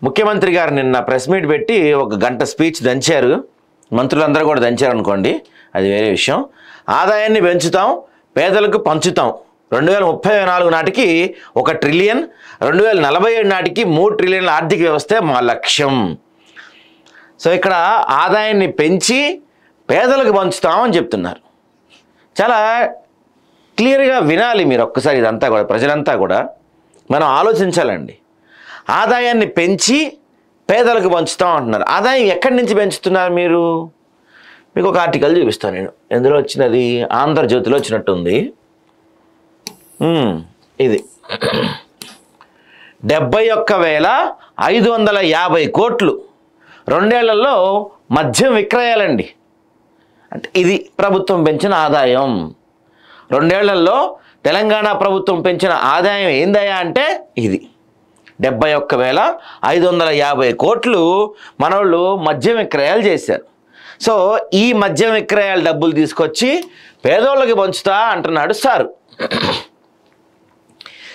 ముఖ్యమంత్రి గారు నిన్న ప్రెస్ మీట్ పెట్టి ఒక గంట స్పీచ్ దంచారు. మంత్రులందరూ కూడా దంచారు అనుకోండి, అది వేరే విషయం. ఆదాయాన్ని పెంచుతాం, పేదలకు పంచుతాం. 2034 నాటికి 1 ట్రిలియన్, 2047 నాటికి 3 ట్రిలియన్ల ఆర్థిక వ్యవస్థే మా లక్ష్యం. సో ఇక్కడ ఆదాయాన్ని పెంచి పేదలకు పంచుతామని చెప్తున్నారు. చాలా క్లియర్గా వినాలి మీరు ఒక్కసారి. ఇదంతా కూడా ప్రజలంతా కూడా మనం ఆలోచించాలండి. ఆదాయాన్ని పెంచి పేదలకు పంచుతాం అంటున్నారు. ఆదాయం ఎక్కడి నుంచి పెంచుతున్నారు మీరు? మీకు ఒక ఆర్టికల్ చూపిస్తాను నేను. ఎందులో వచ్చినది? ఆంధ్రజ్యోతిలో వచ్చినట్టుంది. ఇది 71,550 కోట్లు 2 ఏళ్లలో మద్యం విక్రయాలండి. అంటే ఇది ప్రభుత్వం పెంచిన ఆదాయం. 2 ఏళ్లలో తెలంగాణ ప్రభుత్వం పెంచిన ఆదాయం ఏందయ్యా అంటే ఇది 71,550 కోట్లు మనోళ్ళు మద్యం విక్రయాలు చేశారు. సో ఈ మద్యం విక్రయాల డబ్బులు తీసుకొచ్చి పేదోళ్ళకి పంచుతా అంటున్నాడు సారు.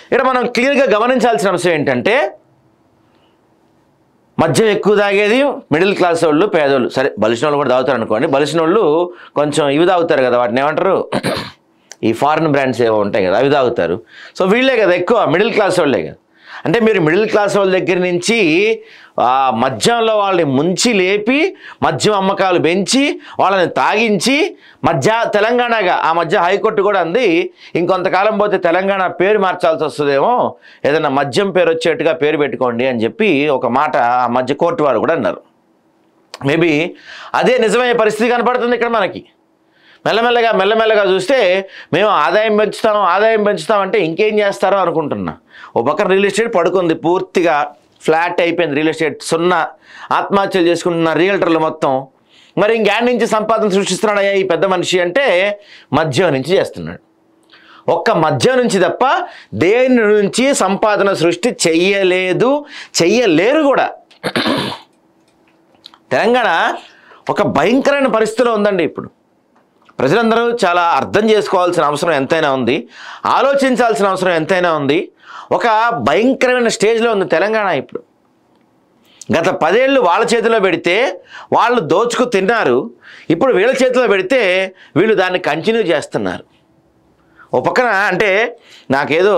ఇక్కడ మనం క్లియర్గా గమనించాల్సిన అంశం ఏంటంటే, మద్యం ఎక్కువ తాగేది మిడిల్ క్లాస్ వాళ్ళు, పేదోళ్ళు. సరే బలిసిన వాళ్ళు కూడా తాగుతారు అనుకోండి. బలిసిన వాళ్ళు కొంచెం ఇవి తాగుతారు కదా, వాటిని ఏమంటారు, ఈ ఫారిన్ బ్రాండ్స్ ఏవో ఉంటాయి కదా, అవి తాగుతారు. సో వీళ్ళే కదా ఎక్కువ, మిడిల్ క్లాస్ వాళ్ళే కదా. అంటే మీరు మిడిల్ క్లాస్ వాళ్ళ దగ్గర నుంచి మద్యంలో వాళ్ళని ముంచి లేపి మద్యం అమ్మకాలు పెంచి వాళ్ళని తాగించి తెలంగాణగా ఆ మధ్య హైకోర్టు కూడా అంది, ఇంకొంతకాలం పోతే తెలంగాణ పేరు మార్చాల్సి వస్తుందేమో, ఏదైనా మద్యం పేరు వచ్చేట్టుగా పేరు పెట్టుకోండి అని చెప్పి ఒక మాట ఆ మధ్య కోర్టు వారు కూడా అన్నారు. మేబీ అదే నిజమయ్యే పరిస్థితి కనపడుతుంది ఇక్కడ మనకి. మెల్లమెల్లగా చూస్తే మేము ఆదాయం పెంచుతాం అంటే ఇంకేం చేస్తారో అనుకుంటున్నా. ఓ పక్కన రియల్ ఎస్టేట్ పడుకుంది, పూర్తిగా ఫ్లాట్ అయిపోయింది రియల్ ఎస్టేట్, 0. ఆత్మహత్యలు చేసుకుంటున్న రియల్టర్లు మొత్తం. మరి ఇంకేడ్ నుంచి సంపాదన సృష్టిస్తున్నాడయ్యా ఈ పెద్ద మనిషి అంటే మద్యం నుంచి చేస్తున్నాడు. ఒక్క మద్యం నుంచి తప్ప దేని నుంచి సంపాదన సృష్టి చెయ్యలేరు కూడా. తెలంగాణ ఒక భయంకరమైన పరిస్థితిలో ఉందండి. ఇప్పుడు ప్రజలందరూ చాలా అర్థం చేసుకోవాల్సిన అవసరం ఎంతైనా ఉంది, ఆలోచించాల్సిన అవసరం ఎంతైనా ఉంది. ఒక భయంకరమైన స్టేజ్లో ఉంది తెలంగాణ ఇప్పుడు. గత 10 ఏళ్ళు వాళ్ళ చేతిలో పెడితే వాళ్ళు దోచుకు తిన్నారు, ఇప్పుడు వీళ్ళ చేతిలో పెడితే వీళ్ళు దాన్ని కంటిన్యూ చేస్తున్నారు. ఓ పక్కన అంటే నాకేదో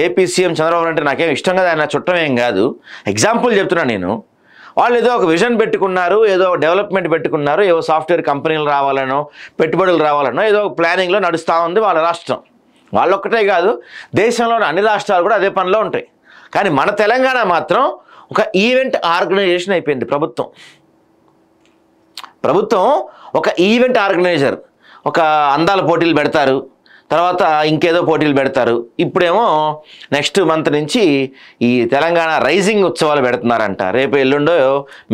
ఏపీ సీఎం చంద్రబాబు అంటే నాకేం ఇష్టంగా ఆయన చుట్టం ఏం కాదు, ఎగ్జాంపుల్ చెప్తున్నాను నేను. వాళ్ళు ఏదో ఒక విజన్ పెట్టుకున్నారు, ఏదో డెవలప్మెంట్ పెట్టుకున్నారు, ఏదో సాఫ్ట్వేర్ కంపెనీలు రావాలనో పెట్టుబడులు రావాలనో ఏదో ప్లానింగ్లో నడుస్తూ ఉంది వాళ్ళ రాష్ట్రం. వాళ్ళొక్కటే కాదు, దేశంలోని అన్ని రాష్ట్రాలు కూడా అదే పనిలో ఉంటాయి. కానీ మన తెలంగాణ మాత్రం ఒక ఈవెంట్ ఆర్గనైజేషన్ అయిపోయింది ప్రభుత్వం ఒక ఈవెంట్ ఆర్గనైజర్. ఒక అందాల పోటీలు పెడతారు, తర్వాత ఇంకేదో పోటీలు పెడతారు. ఇప్పుడేమో నెక్స్ట్ మంత్ నుంచి ఈ తెలంగాణ రైజింగ్ ఉత్సవాలు పెడుతున్నారంట. రేపు ఎల్లుండో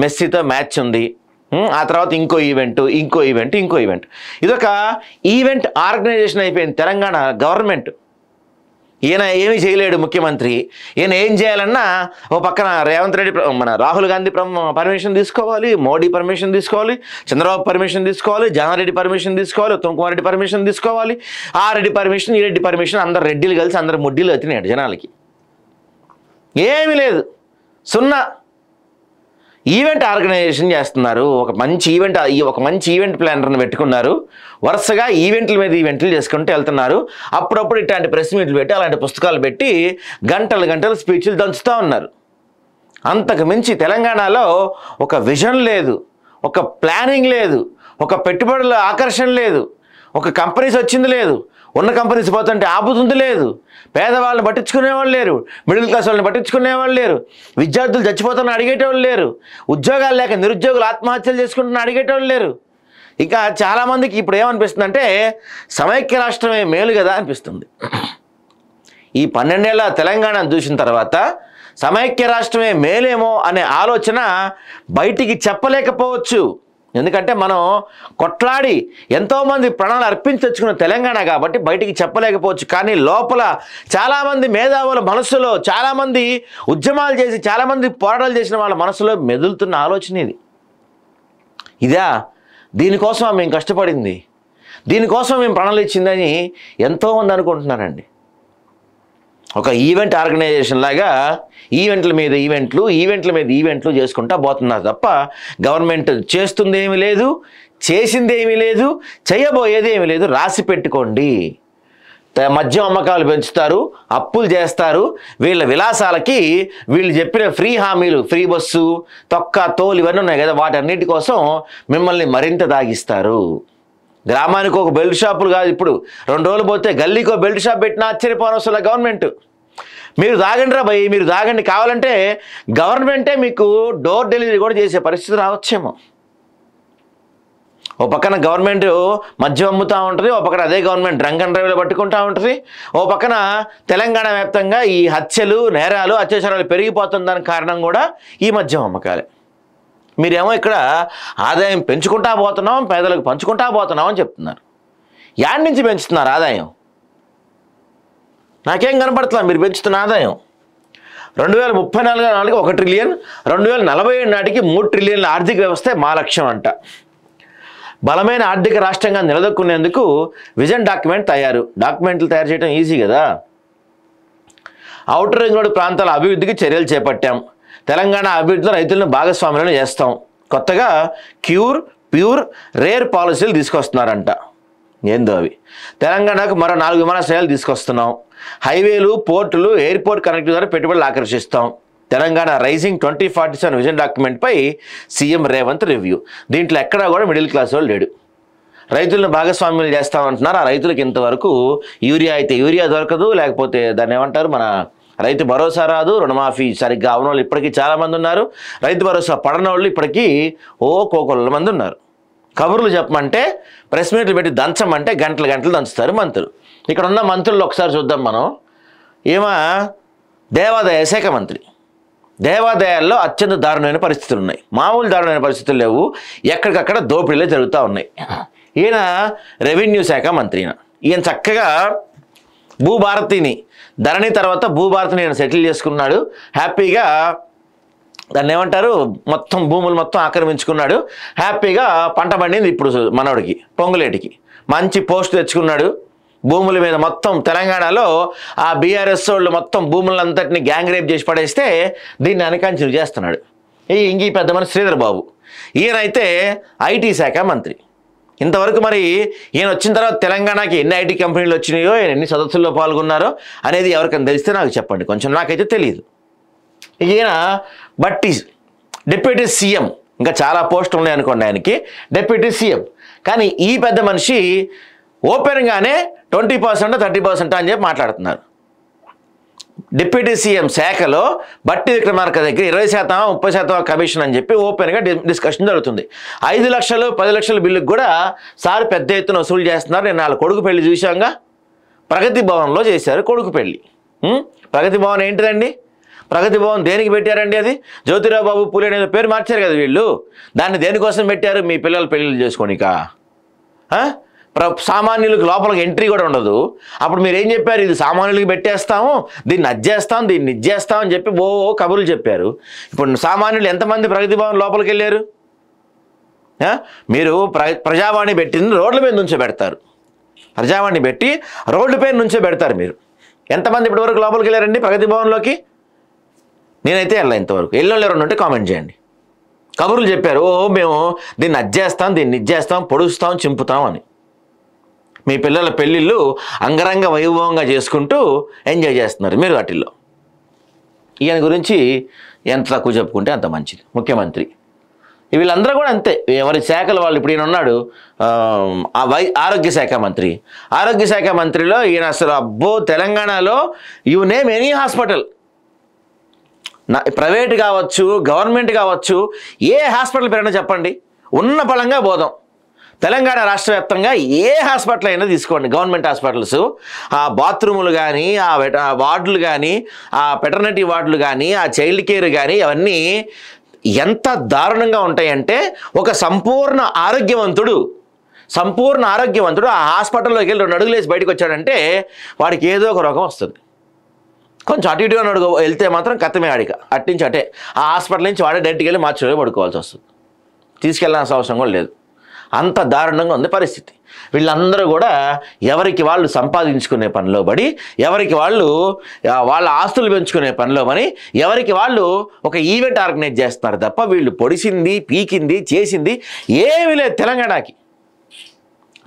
మెస్సీతో మ్యాచ్ ఉంది, ఆ తర్వాత ఇంకో ఈవెంట్. ఇదొక ఈవెంట్ ఆర్గనైజేషన్ అయిపోయింది తెలంగాణ గవర్నమెంట్. ఈయన ఏమీ చేయలేడు ముఖ్యమంత్రి. ఈయన ఏం చేయాలన్నా ఓ పక్కన రేవంత్ రెడ్డి, మన రాహుల్ గాంధీ పర్మిషన్ తీసుకోవాలి, మోడీ పర్మిషన్ తీసుకోవాలి, చంద్రబాబు పర్మిషన్ తీసుకోవాలి, జానారెడ్డి పర్మిషన్ తీసుకోవాలి, ఉత్తమ్ కుమార్ రెడ్డి పర్మిషన్ తీసుకోవాలి, ఆ రెడ్డి పర్మిషన్, ఈ రెడ్డి పర్మిషన్, అందరు రెడ్డిలు కలిసి అందరు ముడ్డీలు వచ్చినాడు జనాలకి. ఏమీ లేదు, 0. ఈవెంట్ ఆర్గనైజేషన్ చేస్తున్నారు. ఒక మంచి ఈవెంట్ ప్లానర్ని పెట్టుకున్నారు. వరుసగా ఈవెంట్ల మీద ఈవెంట్లు చేసుకుంటూ వెళ్తున్నారు. అప్పుడప్పుడు ఇట్లాంటి ప్రెస్ మీట్లు పెట్టి అలాంటి పుస్తకాలు పెట్టి గంటలు స్పీచ్లు దంచుతూ ఉన్నారు. అంతకు మించి తెలంగాణలో ఒక విజన్ లేదు, ఒక ప్లానింగ్ లేదు, ఒక పెట్టుబడుల ఆకర్షణ లేదు, ఒక కంపెనీస్ వచ్చింది లేదు, ఉన్న కంపెనీస్ పోతుంటే ఆపుతుంది లేదు, పేదవాళ్ళని పట్టించుకునేవాళ్ళు లేరు, మిడిల్ క్లాస్ వాళ్ళని పట్టించుకునేవాళ్ళు లేరు, విద్యార్థులు చచ్చిపోతున్న అడిగేటోళ్ళు లేరు, ఉద్యోగాలు లేక నిరుద్యోగులు ఆత్మహత్యలు చేసుకుంటున్న అడిగేటోళ్ళు లేరు. ఇక చాలామందికి ఇప్పుడు ఏమనిపిస్తుంది అంటే సమైక్య రాష్ట్రమే మేలు కదా అనిపిస్తుంది. ఈ 12 ఏళ్ళ తెలంగాణను చూసిన తర్వాత సమైక్య రాష్ట్రమే మేలేమో అనే ఆలోచన బయటికి చెప్పలేకపోవచ్చు. ఎందుకంటే మనం కొట్లాడి ఎంతోమంది ప్రాణాలు అర్పించి తెచ్చుకున్న తెలంగాణ కాబట్టి బయటికి చెప్పలేకపోవచ్చు. కానీ లోపల చాలామంది మేధావుల మనసులో, చాలామంది ఉద్యమాలు చేసి చాలామంది పోరాటాలు చేసిన వాళ్ళ మనసులో మెదులుతున్న ఆలోచన ఇదా, దీనికోసం మేము ఒక ఈవెంట్ ఆర్గనైజేషన్ లాగా ఈవెంట్ల మీద ఈవెంట్లు చేసుకుంటా పోతున్నారు తప్ప గవర్నమెంట్ చేస్తుందేమీ లేదు, చేసిందేమీ లేదు, చేయబోయేది ఏమీ లేదు. రాసి పెట్టుకోండి. మద్యం అమ్మకాలు పెంచుతారు, అప్పులు చేస్తారు. వీళ్ళ విలాసాలకి వీళ్ళు చెప్పిన ఫ్రీ హామీలు, ఫ్రీ బస్సు, తొక్క తోలు ఇవన్నీ ఉన్నాయి కదా, వాటన్నిటి కోసం మిమ్మల్ని మరింత దాగిస్తారు. గ్రామానికి ఒక బెల్ట్ షాపులు కాదు, ఇప్పుడు 2 రోజులు పోతే గల్లీకో బెల్ట్ షాప్ పెట్టినా ఆశ్చర్యపోనవసరం గవర్నమెంట్. మీరు తాగండి రా భయ్, మీరు తాగండి, కావాలంటే గవర్నమెంటే మీకు డోర్ డెలివరీ కూడా చేసే పరిస్థితి రావచ్చేమో. ఓ పక్కన గవర్నమెంట్ మద్యం అమ్ముతూ ఉంటుంది, ఓ పక్కన అదే గవర్నమెంట్ డ్రంక్ అండ్ డ్రైవ్లో పట్టుకుంటూ ఉంటుంది, ఓ పక్కన తెలంగాణ వ్యాప్తంగా ఈ హత్యలు, నేరాలు, అత్యాచారాలు పెరిగిపోతున్న దానికి కారణం కూడా ఈ మద్యం అమ్మకాలే. మీరేమో ఇక్కడ ఆదాయం పెంచుకుంటా పోతున్నాం, పేదలకు పంచుకుంటా పోతున్నాం అని చెప్తున్నారు. యాడ్ నుంచి పెంచుతున్నారు ఆదాయం? నాకేం కనపడుతున్నా మీరు పెంచుతున్న ఆదాయం. 2034 నాటికి 1 ట్రిలియన్, 2047 నాటికి 3 ట్రిలియన్ల ఆర్థిక వ్యవస్థే మా లక్ష్యం అంట. బలమైన ఆర్థిక రాష్ట్రంగా నిలదొక్కునేందుకు విజన్ డాక్యుమెంట్లు తయారు చేయడం ఈజీ కదా. ఔటర్ రింగ్ రోడ్డు ప్రాంతాల అభివృద్ధికి చర్యలు చేపట్టాం. తెలంగాణ అభివృద్ధిలో రైతులను భాగస్వాములను చేస్తాం. కొత్తగా ప్యూర్ రేర్ పాలసీలు తీసుకొస్తున్నారంట. ఏందో అవి? తెలంగాణకు మరో 4 విమానాశ్రయాలు తీసుకొస్తున్నాం. హైవేలు, పోర్టులు, ఎయిర్పోర్ట్ కనెక్టివిటీ ద్వారా పెట్టుబడులు ఆకర్షిస్తాం. తెలంగాణ రైజింగ్ 2047 విజన్ డాక్యుమెంట్పై సీఎం రేవంత్ రివ్యూ. దీంట్లో ఎక్కడా కూడా మిడిల్ క్లాస్ వాళ్ళు లేడు. రైతులను భాగస్వామ్యాలు చేస్తామంటున్నారు. ఆ రైతులకు ఇంతవరకు యూరియా అయితే యూరియా దొరకదు, లేకపోతే దాన్ని ఏమంటారు, మన రైతు భరోసా రాదు, రుణమాఫీ సరిగ్గా అవన వాళ్ళు ఇప్పటికీ చాలామంది ఉన్నారు. రైతు భరోసా పడని వాళ్ళు ఇప్పటికీ కోకొల్ల మంది ఉన్నారు. కబుర్లు చెప్పమంటే, ప్రెస్ మీట్లు పెట్టి దంచమంటే గంటలు దంచుతారు మంత్రులు. ఇక్కడ ఉన్న మంత్రులు ఒకసారి చూద్దాం మనం. దేవాదాయ శాఖ మంత్రి. దేవాదాయాల్లో అత్యంత దారుణమైన పరిస్థితులు ఉన్నాయి. మామూలు దారుణమైన పరిస్థితులు లేవు, ఎక్కడికక్కడ దోపిడీలే జరుగుతూ ఉన్నాయి. ఈయన రెవెన్యూ శాఖ మంత్రి. ఈయన చక్కగా భూభారతిని, ధరణి తర్వాత భూభారతిని ఈయన సెటిల్ చేసుకున్నాడు. హ్యాపీగా దాన్ని ఏమంటారు, మొత్తం భూములు మొత్తం ఆక్రమించుకున్నాడు. హ్యాపీగా పంట పండింది ఇప్పుడు మనోడికి, పొంగులేటికి మంచి పోస్ట్ తెచ్చుకున్నాడు. భూముల మీద మొత్తం తెలంగాణలో ఆ బీఆర్ఎస్ వాళ్ళు మొత్తం భూములంతటిని గ్యాంగ్ రేప్ చేసి పడేస్తే దీన్ని అనికంచెలు చేస్తున్నాడు ఈ పెద్ద మనిషి శ్రీధర్ బాబు. ఈయనైతే ఐటీ శాఖ మంత్రి. ఇంతవరకు మరి ఈయన వచ్చిన తర్వాత తెలంగాణకి ఎన్ని ఐటీ కంపెనీలు వచ్చినాయో, ఎన్ని సదస్సుల్లో పాల్గొన్నారో అనేది ఎవరికైనా తెలిస్తే నాకు చెప్పండి, కొంచెం నాకైతే తెలియదు. ఈయన బట్టి డిప్యూటీ సీఎం, ఇంకా చాలా పోస్టులు ఉన్నాయి అనుకోండి ఆయనకి, డిప్యూటీ సీఎం. కానీ ఈ పెద్ద మనిషి ఓపెన్గానే 20% 30% అని చెప్పి మాట్లాడుతున్నారు. డిప్యూటీ సీఎం శాఖలో బట్టి విక్రమార్క దగ్గర 20% 30% కమిషన్ అని చెప్పి ఓపెన్గా డిస్కషన్ జరుగుతుంది. 5 లక్షలు 10 లక్షల బిల్లుకు కూడా సార్ పెద్ద ఎత్తున వసూలు చేస్తున్నారు. నేను వాళ్ళ కొడుకు పెళ్లి చూశాంగా, ప్రగతి భవన్లో చేశారు కొడుకు పెళ్లి. ప్రగతి భవన్ ఏంటిదండి? ప్రగతి భవన్ దేనికి పెట్టారండి? అది జ్యోతిరావు బాబు పూలే అనే పేరు మార్చారు కదా వీళ్ళు. దాన్ని దేనికోసం పెట్టారు? మీ పిల్లలు పెళ్ళిళ్ళు చేసుకోనికా? సామాన్యులకు లోపలికి ఎంట్రీ కూడా ఉండదు. అప్పుడు మీరు ఏం చెప్పారు? ఇది సామాన్యులకి పెట్టేస్తాము, దీన్ని అజ్జేస్తాం, దీన్ని ఇజ్జేస్తాం అని చెప్పి కబుర్లు చెప్పారు. ఇప్పుడు సామాన్యులు ఎంతమంది ప్రగతి భవన్ లోపలికి వెళ్ళారు? మీరు ప్రజావాణి పెట్టింది రోడ్ల మీద నుంచో పెడతారు. ప్రజావాణి పెట్టి రోడ్ల పైన నుంచో పెడతారు. మీరు ఎంతమంది ఇప్పటివరకు లోపలికి వెళ్ళారండి ప్రగతి భవన్లోకి? నేనైతే వెళ్ళా ఇంతవరకు. ఎల్లుండి ఎవరు ఉంటే కామెంట్ చేయండి. కబుర్లు చెప్పారు, మేము దీన్ని అజ్జేస్తాం, దీన్ని ఇజ్జేస్తాం, పొడుస్తాం, చింపుతాం అని. మీ పిల్లల పెళ్ళిళ్ళు అంగరంగ వైభవంగా చేసుకుంటూ ఎంజాయ్ చేస్తున్నారు మీరు వాటిల్లో. ఈయన గురించి ఎంత తక్కువ చెప్పుకుంటే అంత మంచిది. ముఖ్యమంత్రి వీళ్ళందరూ కూడా అంతే, ఎవరి శాఖల వాళ్ళు. ఇప్పుడు ఈయన ఉన్నాడు ఆరోగ్య శాఖ మంత్రి. ఆరోగ్య శాఖ మంత్రిలో ఈయన అసలు అబ్బో, తెలంగాణలో you name any hospital, private కావచ్చు, గవర్నమెంట్ కావచ్చు, ఏ హాస్పిటల్ పేరైనా చెప్పండి, ఉన్న పళంగా బోధం. తెలంగాణ రాష్ట్ర వ్యాప్తంగా ఏ హాస్పిటల్ అయినా తీసుకోండి, గవర్నమెంట్ హాస్పిటల్స్, ఆ బాత్రూములు కానీ, ఆ వార్డులు కానీ, ఆ పెటర్నిటీ వార్డులు కానీ, ఆ చైల్డ్ కేర్ కానీ, అవన్నీ ఎంత దారుణంగా ఉంటాయంటే, ఒక సంపూర్ణ ఆరోగ్యవంతుడు ఆ హాస్పిటల్లోకి వెళ్ళి 2 అడుగులు వేసి బయటకు వచ్చాడంటే వాడికి ఏదో ఒక రోగం వస్తుంది. కొంచెం అటు ఇటుగా వెళ్తే మాత్రం కత్తమే ఆడిక, అట్నుంచి అటే ఆ హాస్పిటల్ నుంచి వాడే డైరెక్ట్కి వెళ్ళి మార్చిలో పడుకోవాల్సి వస్తుంది. తీసుకెళ్ళాల్సిన అవసరం కూడా లేదు. అంత దారుణంగా ఉంది పరిస్థితి. వీళ్ళందరూ కూడా ఎవరికి వాళ్ళు సంపాదించుకునే పనిలో పడి, ఎవరికి వాళ్ళు వాళ్ళ ఆస్తులు పెంచుకునే పనిలో పని, ఎవరికి వాళ్ళు ఒక ఈవెంట్ ఆర్గనైజ్ చేస్తున్నారు తప్ప వీళ్ళు పొడిసింది, పీకింది, చేసింది ఏమీ లేదు తెలంగాణకి.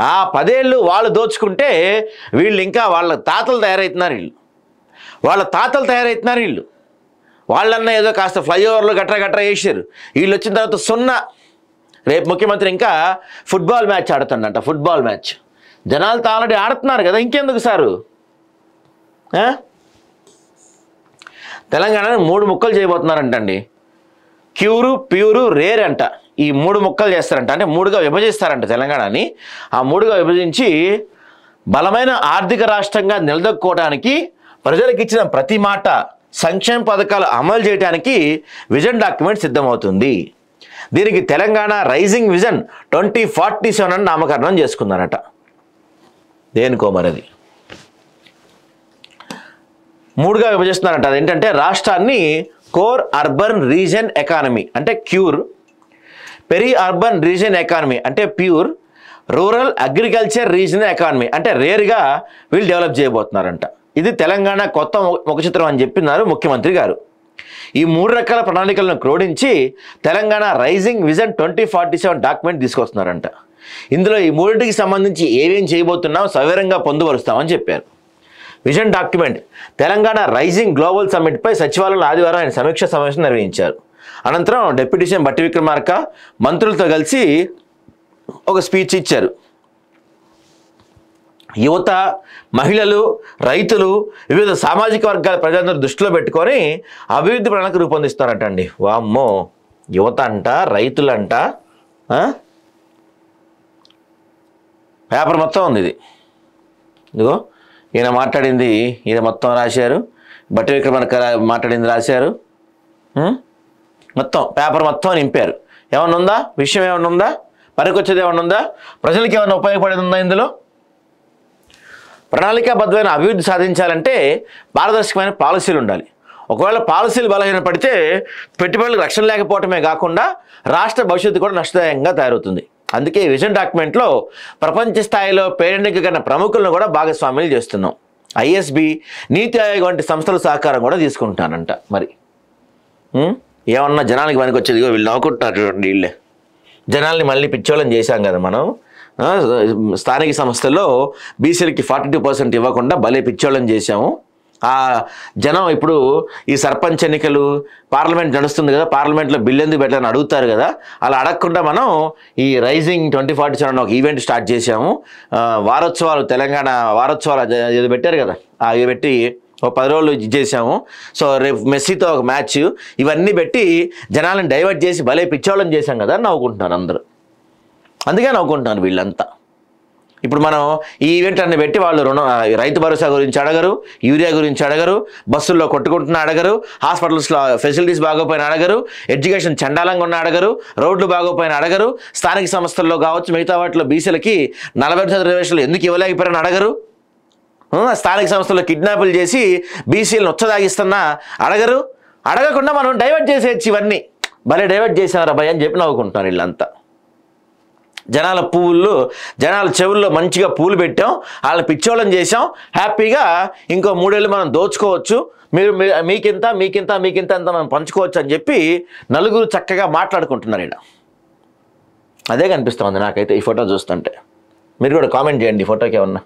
ఆ 10 ఏళ్ళు వాళ్ళు దోచుకుంటే వీళ్ళు ఇంకా వాళ్ళ తాతలు తయారవుతున్నారు. వీళ్ళు వాళ్ళన్నా ఏదో కాస్త ఫ్లైఓవర్లు గట్రా వేసారు. వీళ్ళు వచ్చిన తర్వాత 0. రేపు ముఖ్యమంత్రి ఇంకా ఫుట్బాల్ మ్యాచ్ ఆడుతుండంట. ఫుట్బాల్ మ్యాచ్ జనాలతో ఆల్రెడీ ఆడుతున్నారు కదా, ఇంకెందుకు సారు? తెలంగాణని 3 ముక్కలు చేయబోతున్నారంటండి. క్యూరు, ప్యూరు, రేర్ అంట. ఈ 3 ముక్కలు చేస్తారంట. అంటే 3గా విభజిస్తారంట తెలంగాణని. ఆ 3గా విభజించి బలమైన ఆర్థిక రాష్ట్రంగా నిలదొక్కుకోవడానికి, ప్రజలకు ఇచ్చిన ప్రతి మాట, సంక్షేమ పథకాలు అమలు చేయడానికి విజన్ డాక్యుమెంట్ సిద్ధమవుతుంది. దీనికి తెలంగాణ రైజింగ్ విజన్ 2047 అని నామకరణం చేసుకున్నారట. దేనికో మరది 3గా విభజిస్తున్నారంట. అదేంటంటే రాష్ట్రాన్ని కోర్ అర్బన్ రీజన్ ఎకానమీ అంటే CURE, peri urban region economy అంటే PURE, rural agriculture regional economy అంటే రేర్గా వీళ్ళు డెవలప్ చేయబోతున్నారంట. ఇది తెలంగాణ కొత్త ముఖ చిత్రం అని చెప్పినారు ముఖ్యమంత్రి గారు. ఈ 3 రకాల ప్రణాళికలను క్రోడించి తెలంగాణ రైజింగ్ విజన్ 2047 డాక్యుమెంట్ తీసుకొస్తున్నారంట. ఇందులో ఈ 3టికి సంబంధించి ఏమేం చేయబోతున్నాం సవివరంగా పొందుపరుస్తామని చెప్పారు. Vision document Telangana rising global సమ్మిట్పై సచివాలయంలో ఆదివారం ఆయన సమీక్ష సమావేశం నిర్వహించారు. అనంతరం డిప్యూటీ సీఎం బట్టి విక్రమార్క మంత్రులతో కలిసి ఒక స్పీచ్ ఇచ్చారు. యువత, మహిళలు, రైతులు, వివిధ సామాజిక వర్గాల ప్రజలందరూ దృష్టిలో పెట్టుకొని అభివృద్ధి ప్రణాళిక రూపొందిస్తారటండి. వామ్మో, యువత అంట, రైతులంట, పేపర్ మొత్తం ఉంది ఇది. ఇదిగో ఈయన మాట్లాడింది ఈయన మొత్తం రాశారు, బట్టి విక్రమార్క మాట్లాడింది రాశారు, మొత్తం పేపర్ మొత్తం నింపారు. ఏమన్నా ఉందా? విషయం ఏమన్నా ఉందా? పనికొచ్చేది ఏమన్నా ఉందా? ప్రజలకి ఏమైనా ఉపయోగపడేది ఉందా? ఇందులో ప్రణాళికాబద్ధమైన అభివృద్ధి సాధించాలంటే పారదర్శకమైన పాలసీలు ఉండాలి. ఒకవేళ పాలసీలు బలహీనపడితే పెట్టుబడులకు రక్షణ లేకపోవటమే కాకుండా రాష్ట్ర భవిష్యత్తు కూడా నష్టదాయంగా తయారవుతుంది. అందుకే ఈ విజన్ డాక్యుమెంట్లో ప్రపంచ స్థాయిలో పేరెంట్గా ప్రముఖులను కూడా భాగస్వామ్యం చేస్తున్నాం. ఐఎస్బి, నీతి ఆయోగ్ వంటి సంస్థల సహకారం కూడా తీసుకుంటానంట. మరి ఏమన్నా జనానికి పనికి వచ్చేది? వీళ్ళు నవ్వుకుంటున్నారు చూడండి. వీళ్ళే జనాల్ని మళ్ళీ పిచ్చోళ్ళని చేశాం కదా మనం. స్థానిక సంస్థల్లో బీసీలకి 42% ఇవ్వకుండా భలే పిచ్చోళ్ళని చేశాము. ఆ జనం ఇప్పుడు ఈ సర్పంచ్ ఎన్నికలు, పార్లమెంట్ నడుస్తుంది కదా, పార్లమెంట్లో బిల్లు ఎందుకు పెట్టాలని అడుగుతారు కదా, అలా అడగకుండా మనం ఈ రైజింగ్ 2047 ఒక ఈవెంట్ స్టార్ట్ చేశాము. వారోత్సవాలు, తెలంగాణ వారోత్సవాలు ఏదో పెట్టారు కదా, అవి పెట్టి ఒక 10 రోజులు చేసాము. సో రేపు మెస్సీతో ఒక మ్యాచ్, ఇవన్నీ పెట్టి జనాలను డైవర్ట్ చేసి భలే పిచ్చోళ్ళని చేశాం కదా అని నవ్వుకుంటున్నారు అందరూ. అందుకే నవ్వుకుంటున్నారు వీళ్ళంతా. ఇప్పుడు మనం ఈ ఈవెంట్ అన్ని పెట్టి వాళ్ళు రైతు భరోసా గురించి అడగరు, యూరియా గురించి అడగరు, బస్సుల్లో కొట్టుకుంటున్నా అడగరు, హాస్పిటల్స్లో ఫెసిలిటీస్ బాగోపోయినా అడగరు, ఎడ్యుకేషన్ చండాలంగా ఉన్న అడగరు, రోడ్లు బాగోపోయినా అడగరు, స్థానిక సంస్థల్లో కావచ్చు మిగతా వాటిలో బీసీలకి 40% రిజర్వేషన్లు ఎందుకు ఇవ్వలేకపోయారని అడగరు, స్థానిక సంస్థల్లో కిడ్నాపులు చేసి బీసీలను ఉచ్చదాగిస్తున్నా అడగరు. అడగకుండా మనం డైవర్ట్ చేసేయచ్చు. ఇవన్నీ భలే డైవర్ట్ చేసారు అబ్బాయి అని చెప్పి నవ్వుకుంటున్నారు వీళ్ళంతా. జనాల చెవుల్లో మంచిగా పూలు పెట్టాం, వాళ్ళని పిచ్చోళ్ళని చేసాం, హ్యాపీగా ఇంకో 3 ఏళ్ళు మనం దోచుకోవచ్చు, మీకింత అంత మనం పంచుకోవచ్చు అని చెప్పి నలుగురు చక్కగా మాట్లాడుకుంటున్నారు ఇక్కడ. అదే కనిపిస్తుంది నాకైతే ఈ ఫోటో చూస్తుంటే. మీరు కూడా కామెంట్ చేయండి ఈ ఫోటోకి ఏమన్నా.